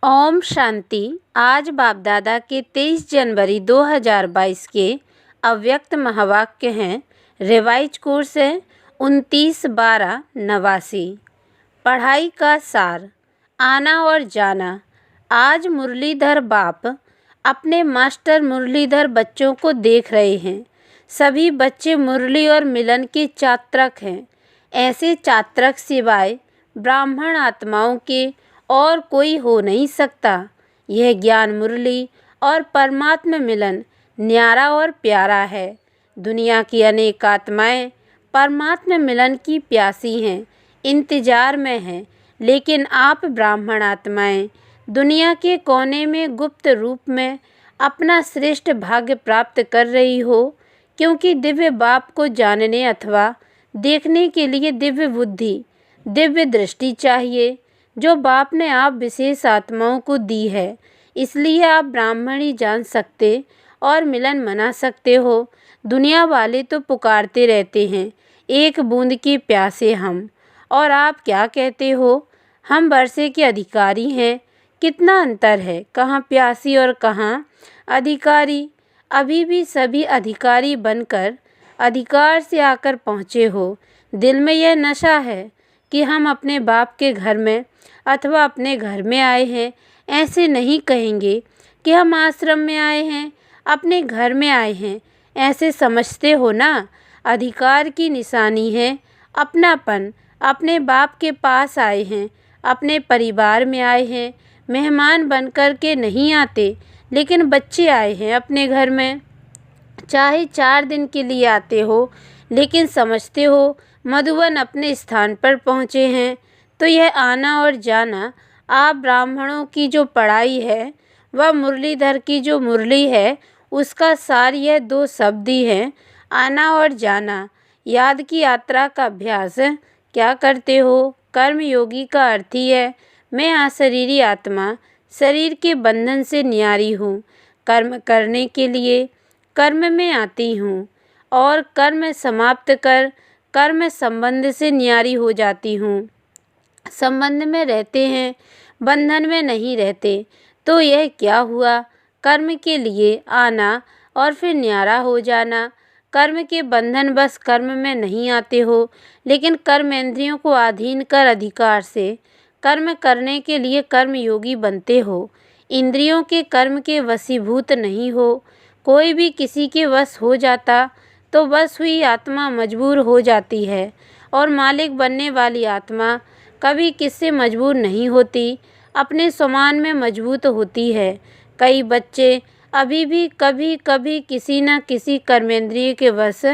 ओम शांति। आज बाप दादा के 23 जनवरी 2022 के अव्यक्त महावाक्य हैं। रिवाइज कोर्स है 29/12/89। पढ़ाई का सार, आना और जाना। आज मुरलीधर बाप अपने मास्टर मुरलीधर बच्चों को देख रहे हैं। सभी बच्चे मुरली और मिलन के चात्रक हैं। ऐसे चात्रक सिवाय ब्राह्मण आत्माओं के और कोई हो नहीं सकता। यह ज्ञान मुरली और परमात्मा मिलन न्यारा और प्यारा है। दुनिया की अनेक आत्माएं परमात्मा मिलन की प्यासी हैं, इंतजार में हैं, लेकिन आप ब्राह्मण आत्माएं दुनिया के कोने में गुप्त रूप में अपना श्रेष्ठ भाग्य प्राप्त कर रही हो, क्योंकि दिव्य बाप को जानने अथवा देखने के लिए दिव्य बुद्धि, दिव्य दृष्टि चाहिए, जो बाप ने आप विशेष आत्माओं को दी है। इसलिए आप ब्राह्मण ही जान सकते और मिलन मना सकते हो। दुनिया वाले तो पुकारते रहते हैं, एक बूंद के प्यासे हम, और आप क्या कहते हो, हम वर्षे के अधिकारी हैं। कितना अंतर है, कहाँ प्यासी और कहाँ अधिकारी। अभी भी सभी अधिकारी बनकर अधिकार से आकर पहुँचे हो। दिल में यह नशा है कि हम अपने बाप के घर में अथवा अपने घर में आए हैं। ऐसे नहीं कहेंगे कि हम आश्रम में आए हैं, अपने घर में आए हैं। ऐसे समझते हो ना। अधिकार की निशानी है अपनापन। अपने बाप के पास आए हैं, अपने परिवार में आए हैं। मेहमान बनकर के नहीं आते, लेकिन बच्चे आए हैं अपने घर में। चाहे 4 दिन के लिए आते हो, लेकिन समझते हो मधुबन अपने स्थान पर पहुँचे हैं। तो यह आना और जाना, आप ब्राह्मणों की जो पढ़ाई है वह मुरलीधर की जो मुरली है उसका सार यह 2 शब्द ही हैं, आना और जाना। याद की यात्रा का अभ्यास क्या करते हो? कर्म योगी का अर्थ ही है मैं अशरीरी आत्मा शरीर के बंधन से न्यारी हूँ। कर्म करने के लिए कर्म में आती हूँ और कर्म समाप्त कर कर्म संबंध से न्यारी हो जाती हूँ। संबंध में रहते हैं, बंधन में नहीं रहते। तो यह क्या हुआ? कर्म के लिए आना और फिर न्यारा हो जाना। कर्म के बंधन बस कर्म में नहीं आते हो, लेकिन कर्म इंद्रियों को अधीन कर अधिकार से कर्म करने के लिए कर्म योगी बनते हो। इंद्रियों के कर्म के वशीभूत नहीं हो। कोई भी किसी के वश हो जाता तो वश हुई आत्मा मजबूर हो जाती है, और मालिक बनने वाली आत्मा कभी किससे मजबूर नहीं होती, अपने समान में मजबूत होती है। कई बच्चे अभी भी कभी कभी किसी न किसी कर्मेंद्रिय के वश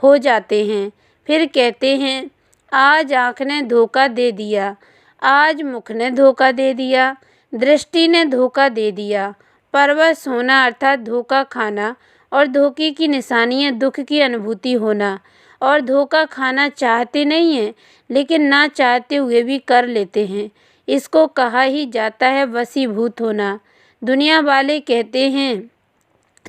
हो जाते हैं, फिर कहते हैं आज आँख ने धोखा दे दिया, आज मुख ने धोखा दे दिया, दृष्टि ने धोखा दे दिया। परवश होना अर्थात धोखा खाना, और धोखे की निशानी है दुख की अनुभूति होना। और धोखा खाना चाहते नहीं हैं, लेकिन ना चाहते हुए भी कर लेते हैं। इसको कहा ही जाता है वशीभूत होना। दुनिया वाले कहते हैं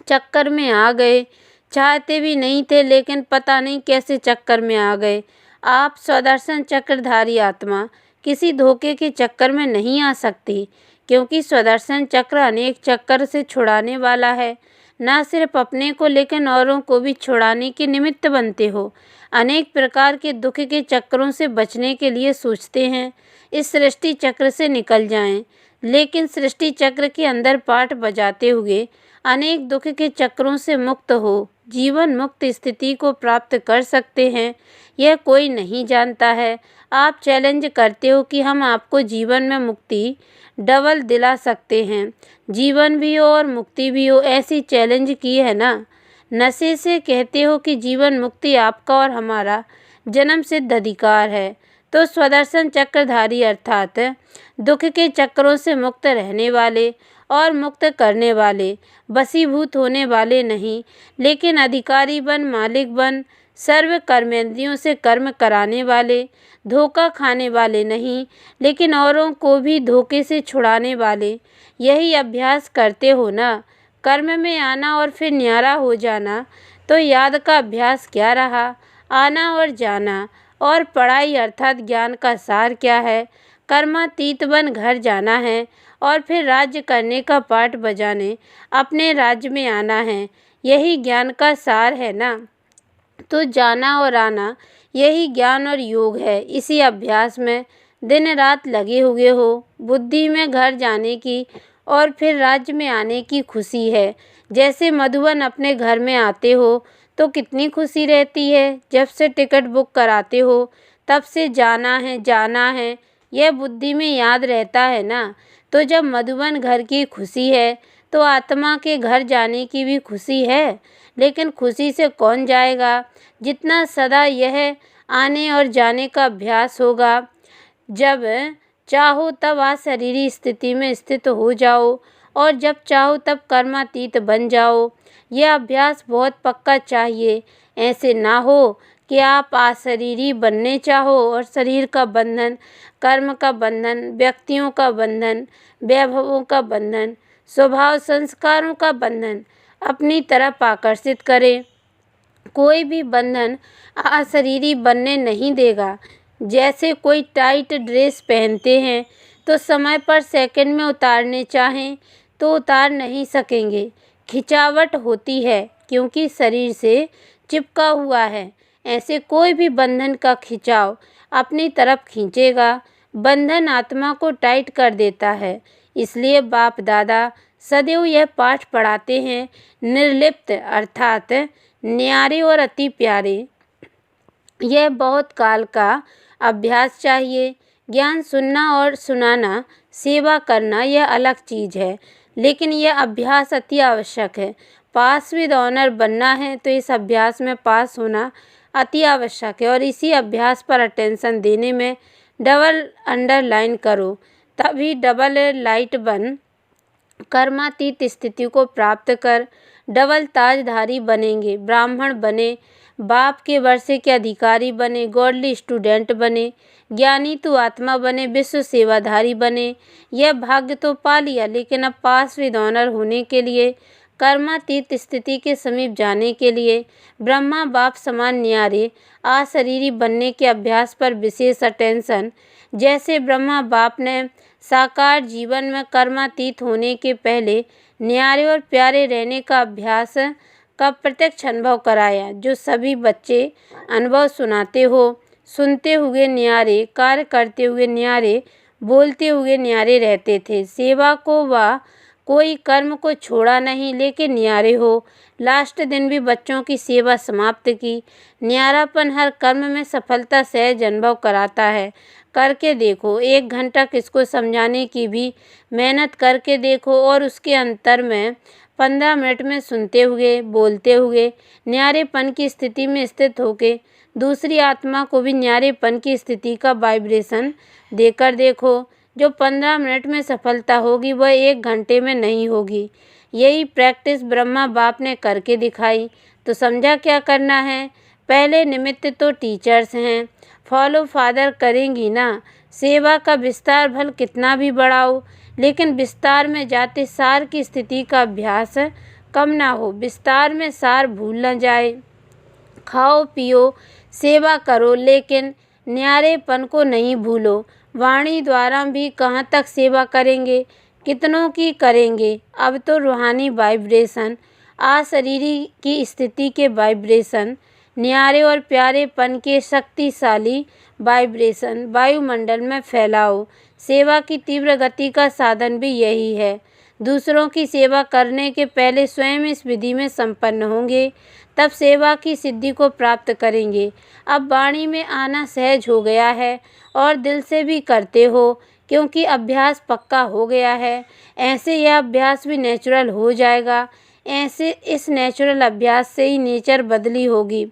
चक्कर में आ गए, चाहते भी नहीं थे, लेकिन पता नहीं कैसे चक्कर में आ गए। आप स्वदर्शन चक्रधारी आत्मा किसी धोखे के चक्कर में नहीं आ सकती, क्योंकि स्वदर्शन चक्र अनेक चक्कर से छुड़ाने वाला है। न सिर्फ अपने को, लेकिन औरों को भी छुड़ाने के निमित्त बनते हो। अनेक प्रकार के दुख के चक्रों से बचने के लिए सोचते हैं इस सृष्टि चक्र से निकल जाएं, लेकिन सृष्टि चक्र के अंदर पाठ बजाते हुए अनेक दुख के चक्रों से मुक्त हो जीवन मुक्त स्थिति को प्राप्त कर सकते हैं। यह कोई नहीं जानता है। आप चैलेंज करते हो कि हम आपको जीवन में मुक्ति डबल दिला सकते हैं, जीवन भी हो और मुक्ति भी हो। ऐसी चैलेंज की है ना। नशे से कहते हो कि जीवन मुक्ति आपका और हमारा जन्म सिद्ध अधिकार है। तो स्वदर्शन चक्रधारी अर्थात दुख के चक्रों से मुक्त रहने वाले और मुक्त करने वाले, वशीभूत होने वाले नहीं, लेकिन अधिकारी बन, मालिक बन, सर्व कर्मेंद्रियों से कर्म कराने वाले, धोखा खाने वाले नहीं, लेकिन औरों को भी धोखे से छुड़ाने वाले। यही अभ्यास करते हो ना। कर्म में आना और फिर न्यारा हो जाना। तो याद का अभ्यास क्या रहा? आना और जाना। और पढ़ाई अर्थात ज्ञान का सार क्या है? कर्मातीत बन घर जाना है और फिर राज्य करने का पाठ बजाने अपने राज्य में आना है। यही ज्ञान का सार है ना। तो जाना और आना यही ज्ञान और योग है। इसी अभ्यास में दिन रात लगे हुए हो। बुद्धि में घर जाने की और फिर राज्य में आने की खुशी है। जैसे मधुबन अपने घर में आते हो तो कितनी खुशी रहती है। जब से टिकट बुक कराते हो तब से जाना है यह बुद्धि में याद रहता है ना। तो जब मधुबन घर की खुशी है तो आत्मा के घर जाने की भी खुशी है। लेकिन खुशी से कौन जाएगा? जितना सदा यह आने और जाने का अभ्यास होगा। जब चाहो तब अशरीरी स्थिति में स्थित हो जाओ और जब चाहो तब कर्मातीत बन जाओ। यह अभ्यास बहुत पक्का चाहिए। ऐसे ना हो कि आप अशरीरी बनने चाहो और शरीर का बंधन, कर्म का बंधन, व्यक्तियों का बंधन, वैभवों का बंधन, स्वभाव संस्कारों का बंधन अपनी तरफ आकर्षित करे। कोई भी बंधन अशरीरी बनने नहीं देगा। जैसे कोई टाइट ड्रेस पहनते हैं तो समय पर सेकंड में उतारने चाहें तो उतार नहीं सकेंगे। खिंचावट होती है क्योंकि शरीर से चिपका हुआ है। ऐसे कोई भी बंधन का खिंचाव अपनी तरफ खींचेगा। बंधन आत्मा को टाइट कर देता है। इसलिए बाप दादा सदैव यह पाठ पढ़ाते हैं, निर्लिप्त अर्थात न्यारे और अति प्यारे। यह बहुत काल का अभ्यास चाहिए। ज्ञान सुनना और सुनाना, सेवा करना यह अलग चीज़ है, लेकिन यह अभ्यास अति आवश्यक है। पास विद ऑनर बनना है तो इस अभ्यास में पास होना अति आवश्यक है। और इसी अभ्यास पर अटेंशन देने में डबल अंडरलाइन करो, तभी डबल लाइट बन कर्मातीत स्थिति को प्राप्त कर डबल ताजधारी बनेंगे। ब्राह्मण बने, बाप के वर्षे के अधिकारी बने, गॉडली स्टूडेंट बने, ज्ञानी तो आत्मा बने, विश्व सेवाधारी बने। यह भाग्य तो पा लिया, लेकिन अब पास विद ऑनर होने के लिए, कर्मातीत स्थिति के समीप जाने के लिए, ब्रह्मा बाप समान न्यारे अशरीरी बनने के अभ्यास पर विशेष अटेंशन। जैसे ब्रह्मा बाप ने साकार जीवन में कर्मातीत होने के पहले न्यारे और प्यारे रहने का अभ्यास का प्रत्यक्ष अनुभव कराया, जो सभी बच्चे अनुभव सुनाते हो। सुनते हुए न्यारे, कार्य करते हुए न्यारे, बोलते हुए न्यारे रहते थे। सेवा को व कोई कर्म को छोड़ा नहीं, लेकिन न्यारे हो। लास्ट दिन भी बच्चों की सेवा समाप्त की। न्यारापन हर कर्म में सफलता सहज अनुभव कराता है। करके देखो, 1 घंटा किसको समझाने की भी मेहनत करके देखो और उसके अंतर में 15 मिनट में सुनते हुए, बोलते हुए, न्यारेपन की स्थिति में स्थित होके दूसरी आत्मा को भी न्यारेपन की स्थिति का वाइब्रेशन देकर देखो। जो 15 मिनट में सफलता होगी वह 1 घंटे में नहीं होगी। यही प्रैक्टिस ब्रह्मा बाप ने करके दिखाई। तो समझा क्या करना है। पहले निमित्त तो टीचर्स हैं, फॉलो फादर करेंगी ना। सेवा का विस्तार भल कितना भी बढ़ाओ, लेकिन विस्तार में जाते सार की स्थिति का अभ्यास कम ना हो। विस्तार में सार भूल न जाए। खाओ पियो, सेवा करो, लेकिन न्यारेपन को नहीं भूलो। वाणी द्वारा भी कहाँ तक सेवा करेंगे, कितनों की करेंगे। अब तो रूहानी वाइब्रेशन, अशरीरी की स्थिति के वाइब्रेशन, न्यारे और प्यारेपन के शक्तिशाली वाइब्रेशन वायुमंडल में फैलाओ। सेवा की तीव्र गति का साधन भी यही है। दूसरों की सेवा करने के पहले स्वयं इस विधि में संपन्न होंगे, तब सेवा की सिद्धि को प्राप्त करेंगे। अब वाणी में आना सहज हो गया है और दिल से भी करते हो, क्योंकि अभ्यास पक्का हो गया है। ऐसे यह अभ्यास भी नेचुरल हो जाएगा। ऐसे इस नेचुरल अभ्यास से ही नेचर बदली होगी।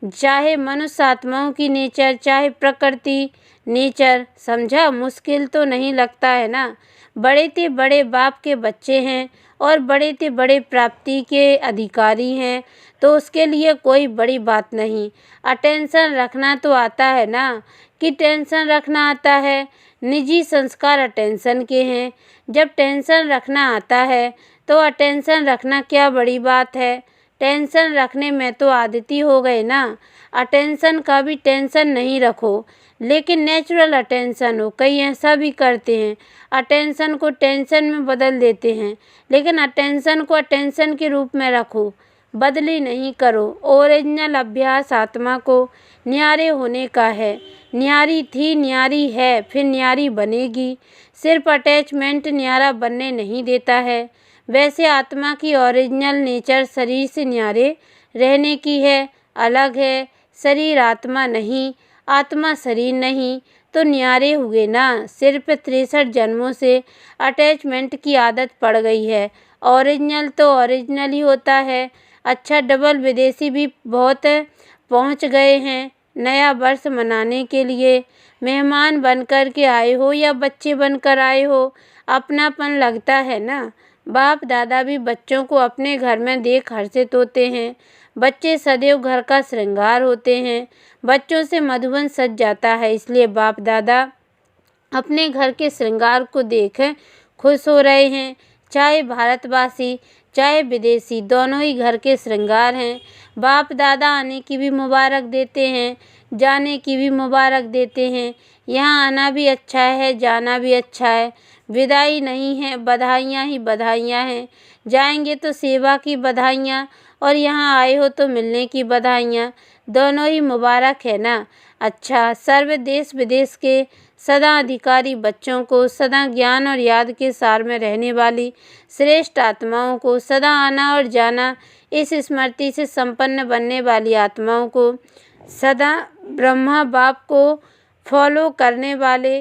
चाहे मनुष्य आत्माओं की नेचर, चाहे प्रकृति नेचर। समझा? मुश्किल तो नहीं लगता है ना। बड़े ते बड़े बाप के बच्चे हैं और बड़े ते बड़े प्राप्ति के अधिकारी हैं, तो उसके लिए कोई बड़ी बात नहीं। अटेंशन रखना तो आता है ना। कि टेंशन रखना आता है। निजी संस्कार अटेंशन के हैं। जब टेंशन रखना आता है तो अटेंशन रखना क्या बड़ी बात है। टेंशन रखने में तो आदती हो गए ना। अटेंशन का भी टेंशन नहीं रखो, लेकिन नेचुरल अटेंशन हो। कई ऐसा भी करते हैं, अटेंशन को टेंशन में बदल देते हैं, लेकिन अटेंशन को अटेंशन के रूप में रखो, बदली नहीं करो। ओरिजिनल अभ्यास आत्मा को न्यारे होने का है। न्यारी थी, न्यारी है, फिर न्यारी बनेगी। सिर्फ अटैचमेंट न्यारा बनने नहीं देता है। वैसे आत्मा की ओरिजिनल नेचर शरीर से न्यारे रहने की है, अलग है। शरीर आत्मा नहीं, आत्मा शरीर नहीं, तो न्यारे हुए ना। सिर्फ 63 जन्मों से अटैचमेंट की आदत पड़ गई है। ओरिजिनल तो ओरिजिनल ही होता है। अच्छा, डबल विदेशी भी बहुत पहुंच गए हैं। नया वर्ष मनाने के लिए मेहमान बनकर के आए हो या बच्चे बनकर आए हो, अपनापन लगता है ना। बाप दादा भी बच्चों को अपने घर में देख हर्षित होते हैं। बच्चे सदैव घर का श्रृंगार होते हैं। बच्चों से मधुबन सज जाता है, इसलिए बाप दादा अपने घर के श्रृंगार को देख खुश हो रहे हैं। चाहे भारतवासी चाहे विदेशी, दोनों ही घर के श्रृंगार हैं। बाप दादा आने की भी मुबारक देते हैं, जाने की भी मुबारक देते हैं। यहाँ आना भी अच्छा है, जाना भी अच्छा है। विदाई नहीं है, बधाइयाँ ही बधाइयाँ हैं। जाएंगे तो सेवा की बधाइयाँ, और यहाँ आए हो तो मिलने की बधाइयाँ। दोनों ही मुबारक है ना। अच्छा, सर्व देश विदेश के सदा अधिकारी बच्चों को, सदा ज्ञान और याद के सार में रहने वाली श्रेष्ठ आत्माओं को, सदा आना और जाना इस स्मृति से संपन्न बनने वाली आत्माओं को, सदा ब्रह्मा बाप को फॉलो करने वाले,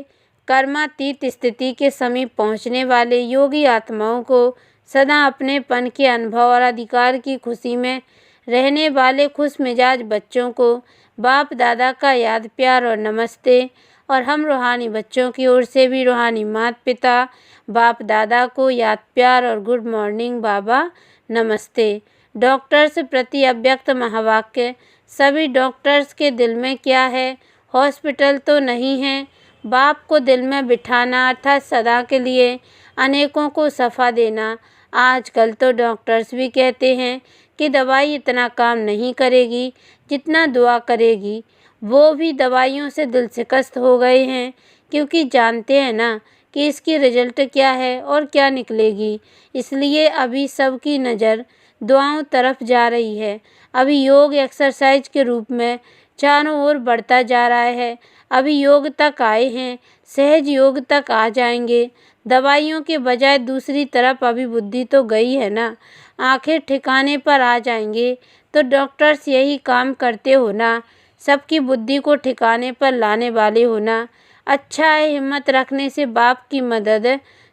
कर्मातीत स्थिति के समीप पहुँचने वाले योगी आत्माओं को, सदा अपनेपन के अनुभव और अधिकार की खुशी में रहने वाले खुश मिजाज बच्चों को बाप दादा का याद प्यार और नमस्ते। और हम रूहानी बच्चों की ओर से भी रूहानी माता पिता बाप दादा को याद प्यार और गुड मॉर्निंग बाबा, नमस्ते। डॉक्टर्स प्रति अव्यक्त महावाक्य। सभी डॉक्टर्स के दिल में क्या है? हॉस्पिटल तो नहीं है। बाप को दिल में बिठाना अर्थात सदा के लिए अनेकों को शफा देना। आजकल तो डॉक्टर्स भी कहते हैं कि दवाई इतना काम नहीं करेगी जितना दुआ करेगी। वो भी दवाइयों से दिल शिकस्त हो गए हैं, क्योंकि जानते हैं ना कि इसकी रिजल्ट क्या है और क्या निकलेगी। इसलिए अभी सबकी नज़र दुआओं तरफ जा रही है। अभी योग एक्सरसाइज के रूप में चारों ओर बढ़ता जा रहा है। अभी योग तक आए हैं, सहज योग तक आ जाएंगे। दवाइयों के बजाय दूसरी तरफ अभी बुद्धि तो गई है ना, आखिर ठिकाने पर आ जाएंगे। तो डॉक्टर्स यही काम करते हो ना, सबकी बुद्धि को ठिकाने पर लाने वाले हो ना। अच्छा है, हिम्मत रखने से बाप की मदद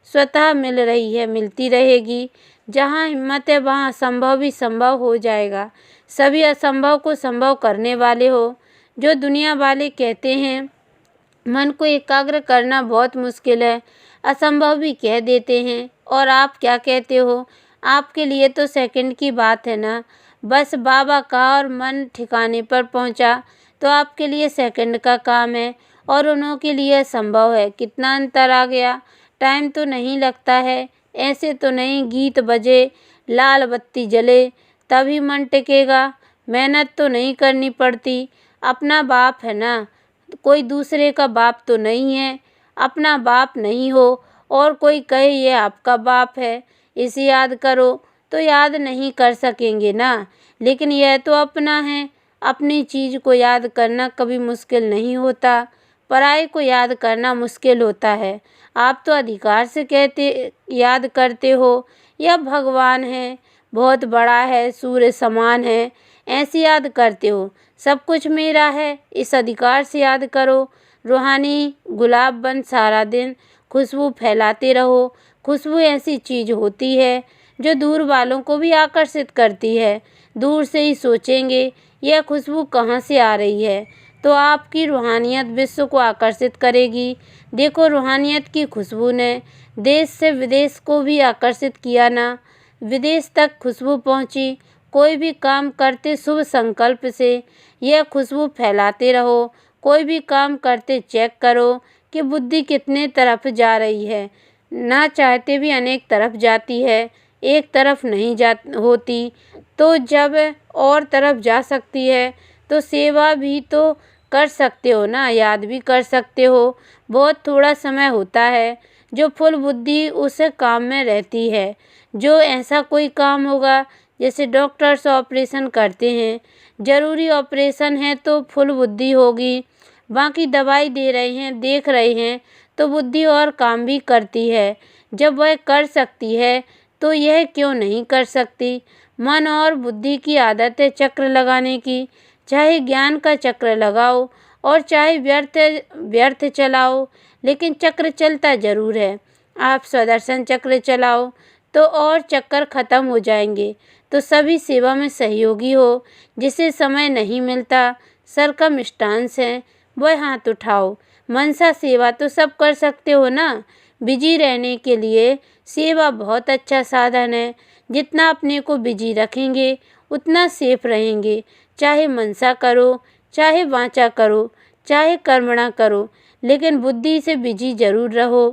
स्वतः मिल रही है, मिलती रहेगी। जहाँ हिम्मत है वहाँ असंभव भी संभव हो जाएगा। सभी असंभव को संभव करने वाले हो। जो दुनिया वाले कहते हैं मन को एकाग्र करना बहुत मुश्किल है, असंभव भी कह देते हैं। और आप क्या कहते हो? आपके लिए तो सेकंड की बात है ना। बस बाबा का और मन ठिकाने पर पहुंचा तो आपके लिए सेकंड का काम है, और उन्हों के लिए संभव है। कितना अंतर आ गया। टाइम तो नहीं लगता है, ऐसे तो नहीं गीत बजे लाल बत्ती जले तभी मन टिकेगा। मेहनत तो नहीं करनी पड़ती। अपना बाप है ना, कोई दूसरे का बाप तो नहीं है। अपना बाप नहीं हो और कोई कहे ये आपका बाप है, इसे याद करो, तो याद नहीं कर सकेंगे ना। लेकिन यह तो अपना है। अपनी चीज़ को याद करना कभी मुश्किल नहीं होता, पराये को याद करना मुश्किल होता है। आप तो अधिकार से कहते याद करते हो, यह भगवान है, बहुत बड़ा है, सूर्य समान है, ऐसे याद करते हो। सब कुछ मेरा है, इस अधिकार से याद करो। रूहानी गुलाब बन सारा दिन खुशबू फैलाते रहो। खुशबू ऐसी चीज़ होती है जो दूर वालों को भी आकर्षित करती है। दूर से ही सोचेंगे यह खुशबू कहाँ से आ रही है, तो आपकी रूहानियत विश्व को आकर्षित करेगी। देखो, रूहानियत की खुशबू ने देश से विदेश को भी आकर्षित किया ना। विदेश तक खुशबू पहुँची। कोई भी काम करते शुभ संकल्प से यह खुशबू फैलाते रहो। कोई भी काम करते चेक करो कि बुद्धि कितने तरफ जा रही है। ना चाहते भी अनेक तरफ जाती है, एक तरफ नहीं जा होती। तो तो जब और तरफ जा सकती है तो सेवा भी तो कर सकते हो ना, याद भी कर सकते हो। बहुत थोड़ा समय होता है जो फुल बुद्धि उस काम में रहती है। जो ऐसा कोई काम होगा जैसे डॉक्टर्स ऑपरेशन करते हैं, ज़रूरी ऑपरेशन है तो फुल बुद्धि होगी। बाकी दवाई दे रहे हैं, देख रहे हैं तो बुद्धि और काम भी करती है। जब वह कर सकती है तो यह क्यों नहीं कर सकती। मन और बुद्धि की आदत है चक्र लगाने की। चाहे ज्ञान का चक्र लगाओ और चाहे व्यर्थ व्यर्थ चलाओ, लेकिन चक्र चलता ज़रूर है। आप स्वदर्शन चक्र चलाओ तो और चक्कर ख़त्म हो जाएंगे। तो सभी सेवा में सहयोगी हो। जिसे समय नहीं मिलता, सरकमस्टांस है, वह हाथ उठाओ। मनसा सेवा तो सब कर सकते हो ना। बिजी रहने के लिए सेवा बहुत अच्छा साधन है। जितना अपने को बिजी रखेंगे उतना सेफ रहेंगे। चाहे मनसा करो, चाहे वाचा करो, चाहे कर्मणा करो, लेकिन बुद्धि से बिजी जरूर रहो।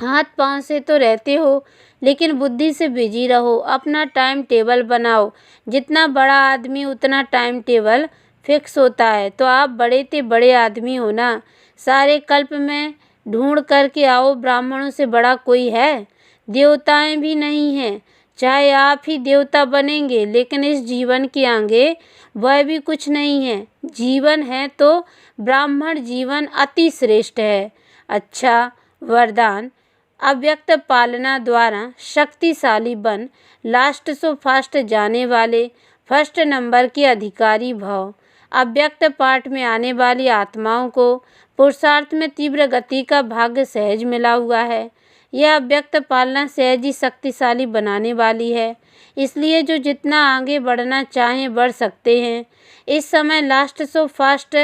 हाथ पाँव से तो रहते हो, लेकिन बुद्धि से बिजी रहो। अपना टाइम टेबल बनाओ। जितना बड़ा आदमी उतना टाइम टेबल फिक्स होता है। तो आप बड़े ते बड़े आदमी हो ना। सारे कल्प में ढूंढ करके आओ, ब्राह्मणों से बड़ा कोई है? देवताएं भी नहीं हैं। चाहे आप ही देवता बनेंगे, लेकिन इस जीवन के आगे वह भी कुछ नहीं है। जीवन है तो ब्राह्मण जीवन अति श्रेष्ठ है। अच्छा वरदान, अव्यक्त पालना द्वारा शक्तिशाली बन लास्ट सो फास्ट जाने वाले फर्स्ट नंबर के अधिकारी भव। अव्यक्त पाठ में आने वाली आत्माओं को पुरुषार्थ में तीव्र गति का भाग्य सहज मिला हुआ है। यह अव्यक्त पालना सहज ही शक्तिशाली बनाने वाली है। इसलिए जो जितना आगे बढ़ना चाहें बढ़ सकते हैं। इस समय लास्ट सो फास्ट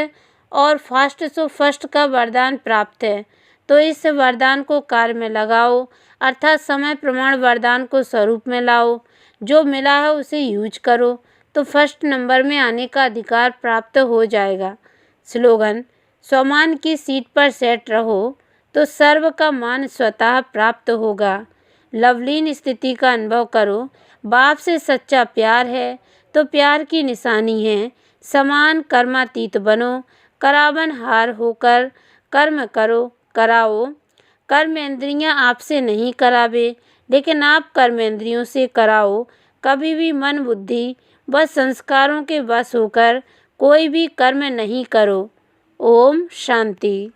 और फास्ट सो फर्स्ट का वरदान प्राप्त है। तो इस वरदान को कार्य में लगाओ, अर्थात समय प्रमाण वरदान को स्वरूप में लाओ। जो मिला है उसे यूज करो तो फर्स्ट नंबर में आने का अधिकार प्राप्त हो जाएगा। स्लोगन, स्वमान की सीट पर सेट रहो तो सर्व का मान स्वतः प्राप्त होगा। लवलीन स्थिति का अनुभव करो। बाप से सच्चा प्यार है तो प्यार की निशानी है। समान कर्मातीत बनो, करावन हार होकर कर्म करो कराओ। कर्मेंद्रियां आपसे नहीं करावे, लेकिन आप कर्मेंद्रियों से कराओ। कभी भी मन बुद्धि व संस्कारों के वश होकर कोई भी कर्म नहीं करो। ओम शांति।